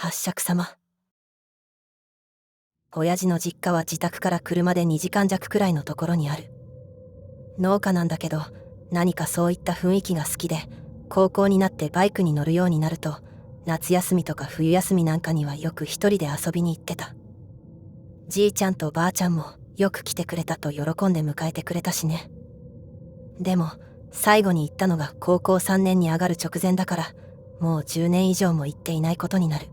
八尺様。親父の実家は自宅から車で2時間弱くらいのところにある。農家なんだけど、何かそういった雰囲気が好きで、高校になってバイクに乗るようになると、夏休みとか冬休みなんかにはよく一人で遊びに行ってた。じいちゃんとばあちゃんもよく来てくれたと喜んで迎えてくれたしね。でも最後に行ったのが高校3年に上がる直前だから、もう10年以上も行っていないことになる。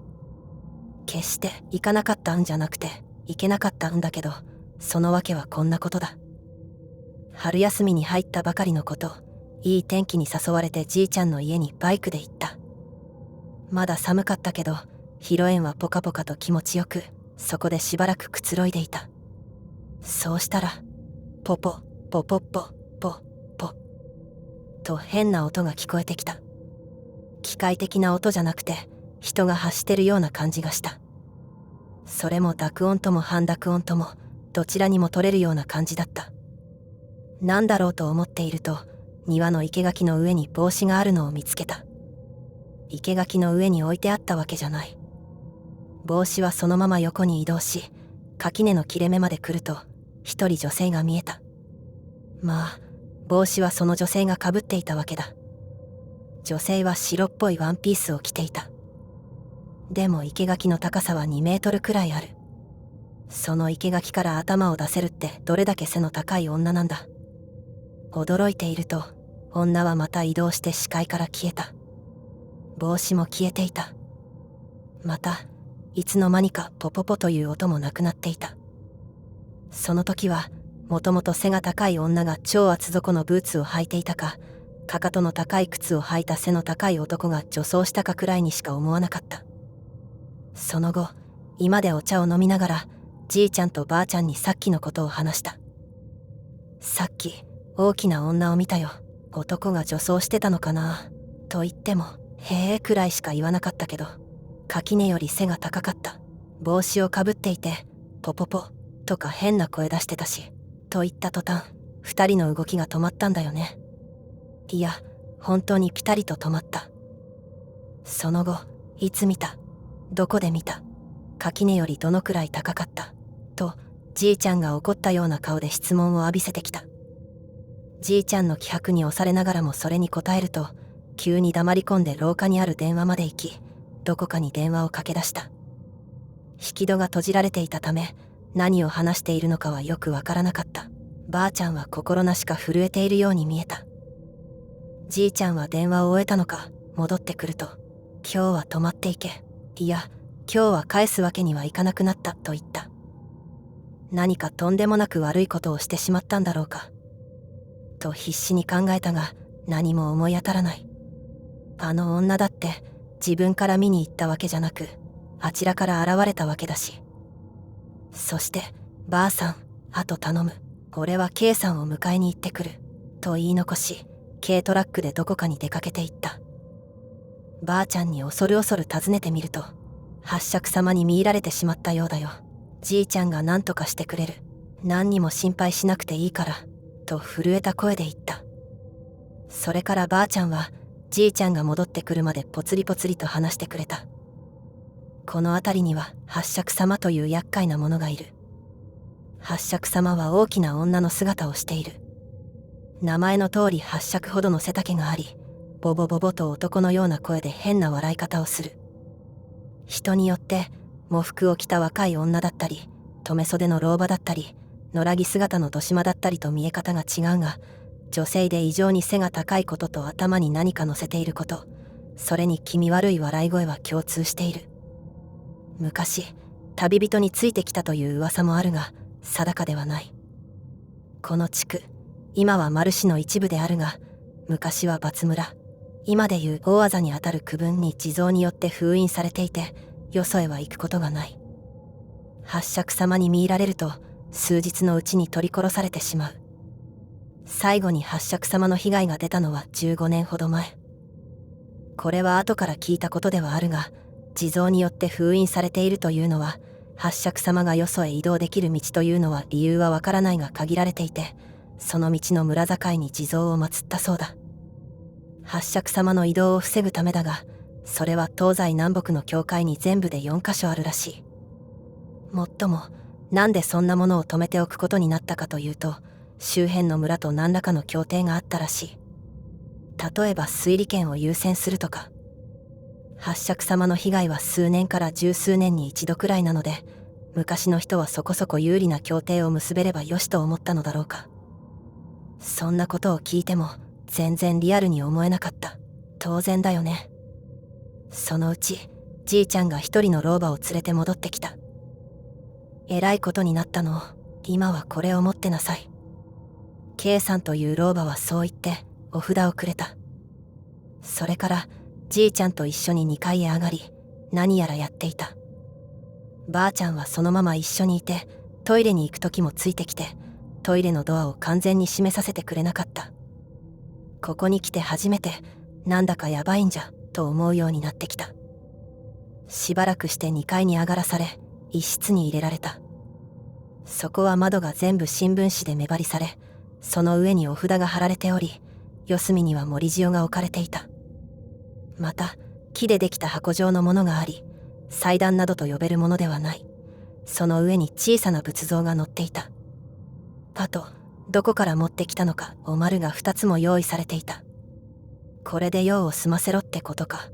決して行かなかったんじゃなくて行けなかったんだけど、その訳はこんなことだ。春休みに入ったばかりのこと、いい天気に誘われてじいちゃんの家にバイクで行った。まだ寒かったけど、広縁はポカポカと気持ちよく、そこでしばらくくつろいでいた。そうしたら、ポポポポポポポと変な音が聞こえてきた。機械的な音じゃなくて、人が発してるような感じがした。それも濁音とも半濁音とも、どちらにも取れるような感じだった。なんだろうと思っていると、庭の生垣の上に帽子があるのを見つけた。生垣の上に置いてあったわけじゃない。帽子はそのまま横に移動し、垣根の切れ目まで来ると、一人女性が見えた。まあ、帽子はその女性がかぶっていたわけだ。女性は白っぽいワンピースを着ていた。でも生垣の高さは2メートルくらいある。その生垣から頭を出せるってどれだけ背の高い女なんだ。驚いていると、女はまた移動して視界から消えた。帽子も消えていた。また、いつの間にかポポポという音もなくなっていた。その時は、もともと背が高い女が超厚底のブーツを履いていたか、かかとの高い靴を履いた背の高い男が女装したかくらいにしか思わなかった。その後、居間でお茶を飲みながら、じいちゃんとばあちゃんにさっきのことを話した。さっき、大きな女を見たよ。男が女装してたのかな。と言っても、へえくらいしか言わなかったけど、垣根より背が高かった。帽子をかぶっていて、ポポポ、とか変な声出してたし、と言った途端、二人の動きが止まったんだよね。いや、本当にピタリと止まった。その後、いつ見た？どこで見た？垣根よりどのくらい高かった？と、じいちゃんが怒ったような顔で質問を浴びせてきた。じいちゃんの気迫に押されながらもそれに答えると、急に黙り込んで廊下にある電話まで行き、どこかに電話をかけ出した。引き戸が閉じられていたため、何を話しているのかはよくわからなかった。ばあちゃんは心なしか震えているように見えた。じいちゃんは電話を終えたのか、戻ってくると、今日は泊まっていけ。いや、今日は返すわけにはいかなくなったと言った。何かとんでもなく悪いことをしてしまったんだろうか。と必死に考えたが、何も思い当たらない。あの女だって自分から見に行ったわけじゃなく、あちらから現れたわけだし。そして、ばあさん、あと頼む。俺は K さんを迎えに行ってくる。と言い残し、軽トラックでどこかに出かけて行った。ばあちゃんに恐る恐る尋ねてみると、八尺様に見入られてしまったようだよ。じいちゃんが何とかしてくれる。何にも心配しなくていいから、と震えた声で言った。それからばあちゃんは、じいちゃんが戻ってくるまでぽつりぽつりと話してくれた。この辺りには八尺様という厄介なものがいる。八尺様は大きな女の姿をしている。名前の通り八尺ほどの背丈があり、ボボボボと男のような声で変な笑い方をする。人によって、喪服を着た若い女だったり、留め袖の老婆だったり、野良着姿のどしまだったりと見え方が違うが、女性で異常に背が高いことと頭に何か乗せていること、それに気味悪い笑い声は共通している。昔、旅人についてきたという噂もあるが、定かではない。この地区、今は丸市の一部であるが、昔は罰村、今でいう大字にあたる区分に地蔵によって封印されていて、よそへは行くことがない。八尺様に見入られると、数日のうちに取り殺されてしまう。最後に八尺様の被害が出たのは15年ほど前。これは後から聞いたことではあるが、地蔵によって封印されているというのは、八尺様がよそへ移動できる道というのは理由はわからないが限られていて、その道の村境に地蔵を祀ったそうだ。八尺様の移動を防ぐためだが、それは東西南北の境界に全部で4カ所あるらしい。もっとも、なんでそんなものを止めておくことになったかというと、周辺の村と何らかの協定があったらしい。例えば推理権を優先するとか。八尺様の被害は数年から十数年に一度くらいなので、昔の人はそこそこ有利な協定を結べればよしと思ったのだろうか。そんなことを聞いても全然リアルに思えなかった。当然だよね。そのうちじいちゃんが一人の老婆を連れて戻ってきた。えらいことになったの。今はこれを持ってなさい。K さんという老婆はそう言ってお札をくれた。それからじいちゃんと一緒に2階へ上がり、何やらやっていた。ばあちゃんはそのまま一緒にいて、トイレに行く時もついてきて、トイレのドアを完全に閉めさせてくれなかった。ここに来て初めて、なんだかやばいんじゃと思うようになってきた。しばらくして2階に上がらされ、一室に入れられた。そこは窓が全部新聞紙で目張りされ、その上にお札が貼られており、四隅には盛り塩が置かれていた。また木でできた箱状のものがあり、祭壇などと呼べるものではない。その上に小さな仏像が乗っていた。あとどこから持ってきたのかお丸が2つも用意されていた。これで用を済ませろってことか。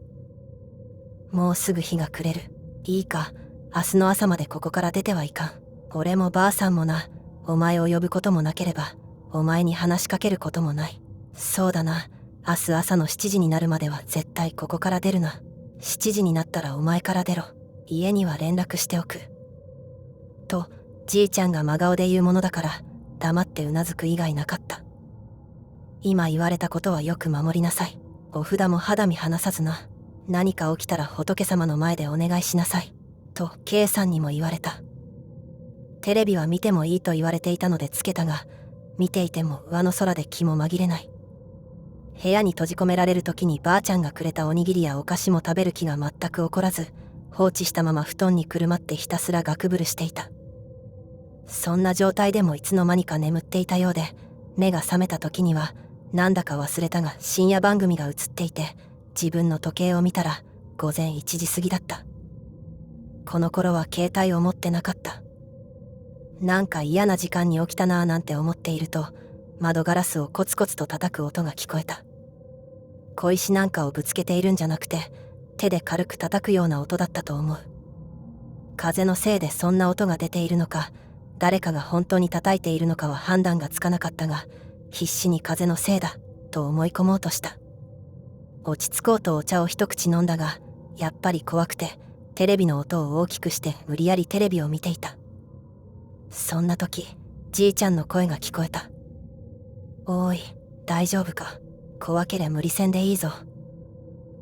もうすぐ日が暮れる。いいか、明日の朝までここから出てはいかん。俺もばあさんもな、お前を呼ぶこともなければお前に話しかけることもない。そうだな、明日朝の7時になるまでは絶対ここから出るな。7時になったらお前から出ろ。家には連絡しておく。と、じいちゃんが真顔で言うものだから、黙ってうなずく以外なかった。今言われたことはよく守りなさい。お札も肌身離さずな。何か起きたら仏様の前でお願いしなさい。と、K さんにも言われた。テレビは見てもいいと言われていたのでつけたが、見ていても上の空で気も紛れない。部屋に閉じ込められる時にばあちゃんがくれたおにぎりやお菓子も食べる気が全く起こらず、放置したまま布団にくるまってひたすらガクブルしていた。そんな状態でもいつの間にか眠っていたようで、目が覚めた時にはなんだか忘れたが深夜番組が映っていて、自分の時計を見たら午前1時過ぎだった。この頃は携帯を持ってなかった。なんか嫌な時間に起きたなぁなんて思っていると、窓ガラスをコツコツと叩く音が聞こえた。小石なんかをぶつけているんじゃなくて、手で軽く叩くような音だったと思う。風のせいでそんな音が出ているのか、誰かが本当に叩いているのかは判断がつかなかったが、必死に風のせいだと思い込もうとした。落ち着こうとお茶を一口飲んだが、やっぱり怖くてテレビの音を大きくして無理やりテレビを見ていた。そんな時、じいちゃんの声が聞こえた。おーい、大丈夫か。怖けりゃ無理せんでいいぞ。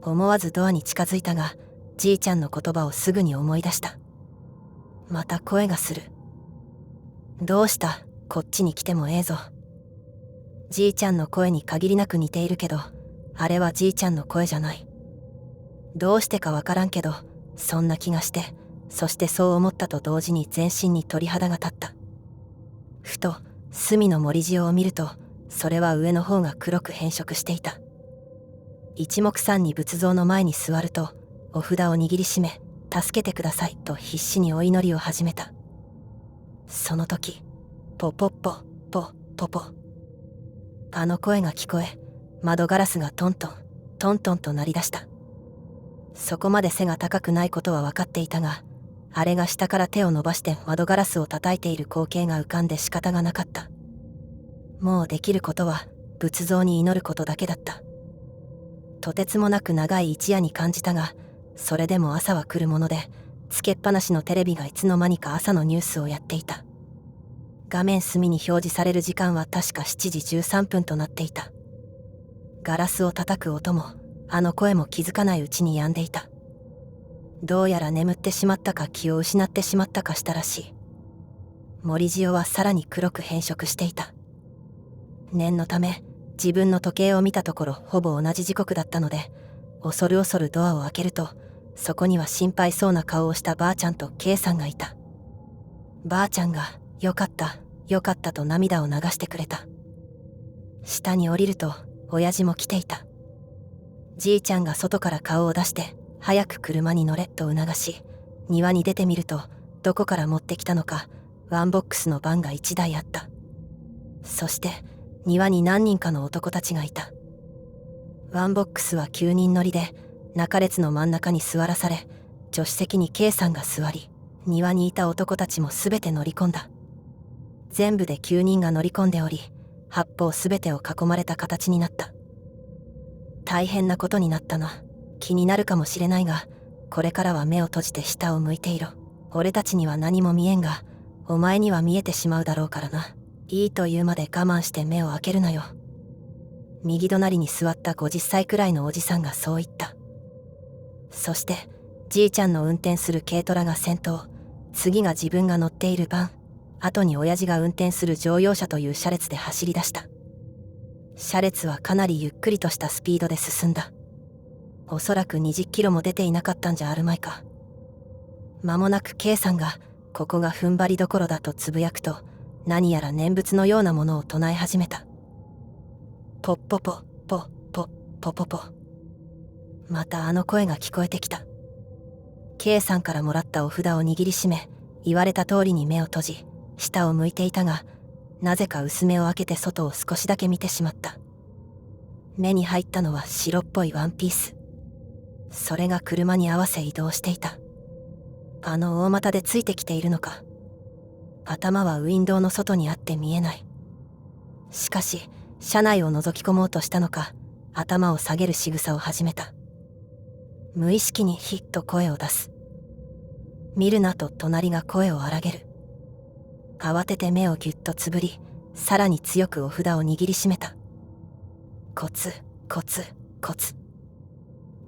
思わずドアに近づいたが、じいちゃんの言葉をすぐに思い出した。また声がする。どうした、こっちに来てもええぞ。じいちゃんの声に限りなく似ているけど、あれはじいちゃんの声じゃない。どうしてかわからんけど、そんな気がして、そしてそう思ったと同時に全身に鳥肌が立った。ふと隅の盛り塩を見ると、それは上の方が黒く変色していた。一目散に仏像の前に座ると、お札を握りしめ、助けてくださいと必死にお祈りを始めた。その時、ポポッポポポポ、あの声が聞こえ、窓ガラスがトントントントンと鳴り出した。そこまで背が高くないことは分かっていたが、あれが下から手を伸ばして窓ガラスを叩いている光景が浮かんで仕方がなかった。もうできることは仏像に祈ることだけだった。とてつもなく長い一夜に感じたが、それでも朝は来るもので、つけっぱなしのテレビがいつの間にか朝のニュースをやっていた。画面隅に表示される時間は確か7時13分となっていた。ガラスを叩く音も、あの声も気づかないうちに止んでいた。どうやら眠ってしまったか気を失ってしまったかしたらしい。盛り塩はさらに黒く変色していた。念のため自分の時計を見たところほぼ同じ時刻だったので、恐る恐るドアを開けると、そこには心配そうな顔をしたばあちゃんと K さんがいた。ばあちゃんがよかったよかったと涙を流してくれた。下に降りると親父も来ていた。じいちゃんが外から顔を出して早く車に乗れと促し、庭に出てみると、どこから持ってきたのかワンボックスのバンが1台あった。そして庭に何人かの男たちがいた。ワンボックスは9人乗りで、中列の真ん中に座らされ、助手席に K さんが座り、庭にいた男たちもすべて乗り込んだ。全部で9人が乗り込んでおり、八方すべてを囲まれた形になった。大変なことになったな。気になるかもしれないが、これからは目を閉じて下を向いていろ。俺たちには何も見えんが、お前には見えてしまうだろうからな。いいと言うまで我慢して目を開けるなよ。右隣に座った50歳くらいのおじさんがそう言った。そしてじいちゃんの運転する軽トラが先頭、次が自分が乗っているバン、後に親父が運転する乗用車という車列で走り出した。車列はかなりゆっくりとしたスピードで進んだ。おそらく20キロも出ていなかったんじゃあるまいか。間もなく K さんがここが踏ん張りどころだとつぶやくと、何やら念仏のようなものを唱え始めた。ポッポポポポポポポ。またあの声が聞こえてきた。 K さんからもらったお札を握りしめ、言われた通りに目を閉じ下を向いていたが、なぜか薄目を開けて外を少しだけ見てしまった。目に入ったのは白っぽいワンピース。それが車に合わせ移動していた。あの大股でついてきているのか。頭はウィンドウの外にあって見えない。しかし車内を覗き込もうとしたのか、頭を下げる仕草を始めた。無意識にヒッと声を出す。見るなと隣が声を荒げる。慌てて目をぎゅっとつぶり、さらに強くお札を握りしめた。コツコツコツ。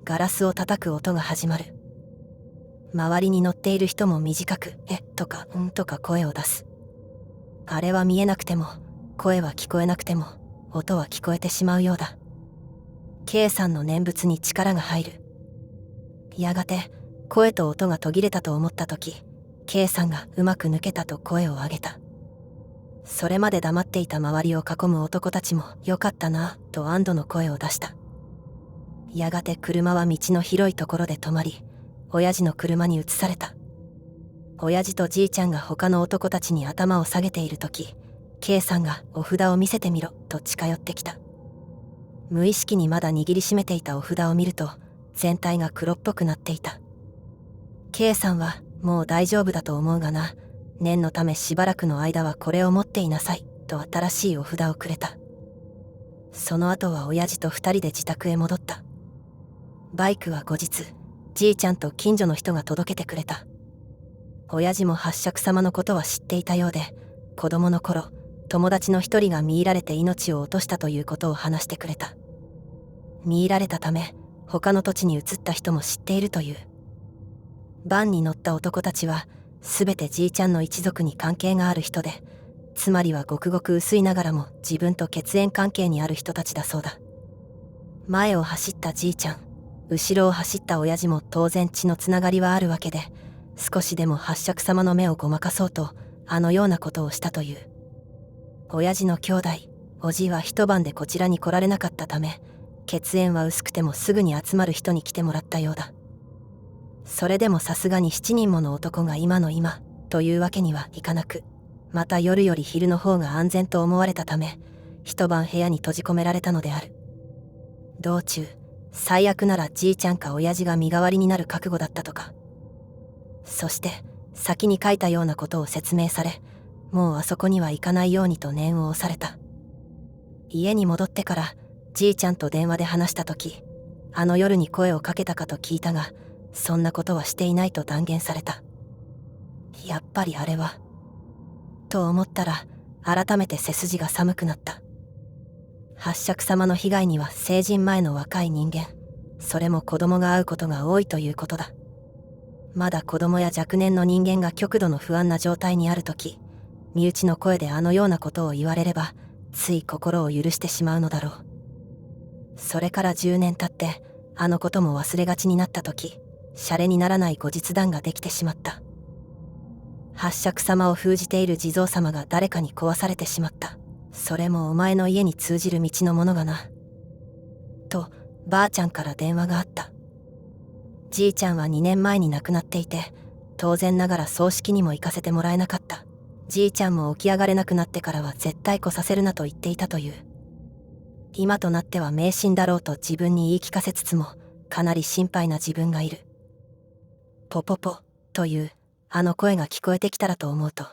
ガラスを叩く音が始まる。周りに乗っている人も短く「え」とか「ん」とか声を出す。あれは見えなくても、声は聞こえなくても、音は聞こえてしまうようだ。 K さんの念仏に力が入る。やがて声と音が途切れたと思った時、 K さんがうまく抜けたと声を上げた。それまで黙っていた周りを囲む男たちもよかったなぁと安堵の声を出した。やがて車は道の広いところで止まり、親父の車に移された。親父とじいちゃんが他の男たちに頭を下げている時、 K さんがお札を見せてみろと近寄ってきた。無意識にまだ握りしめていたお札を見ると、全体が黒っぽくなっていた。 K さんはもう大丈夫だと思うがな、念のためしばらくの間はこれを持っていなさいと新しいお札をくれた。その後は親父と2人で自宅へ戻った。バイクは後日じいちゃんと近所の人が届けてくれた。親父も八尺様のことは知っていたようで、子供の頃友達の一人が見入られて命を落としたということを話してくれた。見入られたため他の土地に移った人も知っているという。バンに乗った男たちはすべてじいちゃんの一族に関係がある人で、つまりはごくごく薄いながらも自分と血縁関係にある人たちだそうだ。前を走ったじいちゃん、後ろを走った親父も当然血のつながりはあるわけで、少しでも八尺様の目をごまかそうとあのようなことをしたという。親父の兄弟、おじいは一晩でこちらに来られなかったため、血縁は薄くてもすぐに集まる人に来てもらったようだ。それでもさすがに7人もの男が今の今というわけにはいかなく、また夜より昼の方が安全と思われたため、一晩部屋に閉じ込められたのである。道中最悪ならじいちゃんか親父が身代わりになる覚悟だったとか。そして先に書いたようなことを説明され、もうあそこには行かないようにと念を押された。家に戻ってからじいちゃんと電話で話した時、あの夜に声をかけたかと聞いたが、そんなことはしていないと断言された。やっぱりあれはと思ったら、改めて背筋が寒くなった。八尺様の被害には成人前の若い人間、それも子供が遭うことが多いということだ。まだ子供や若年の人間が極度の不安な状態にあるとき、身内の声であのようなことを言われれば、つい心を許してしまうのだろう。それから10年経って、あのことも忘れがちになったとき、シャレにならない後日談ができてしまった。八尺様を封じている地蔵様が誰かに壊されてしまった。それもお前の家に通じる道のものがな。と、ばあちゃんから電話があった。じいちゃんは2年前に亡くなっていて、当然ながら葬式にも行かせてもらえなかった。じいちゃんも起き上がれなくなってからは絶対来させるなと言っていたという。今となっては迷信だろうと自分に言い聞かせつつも、かなり心配な自分がいる。ポポポというあの声が聞こえてきたらと思うと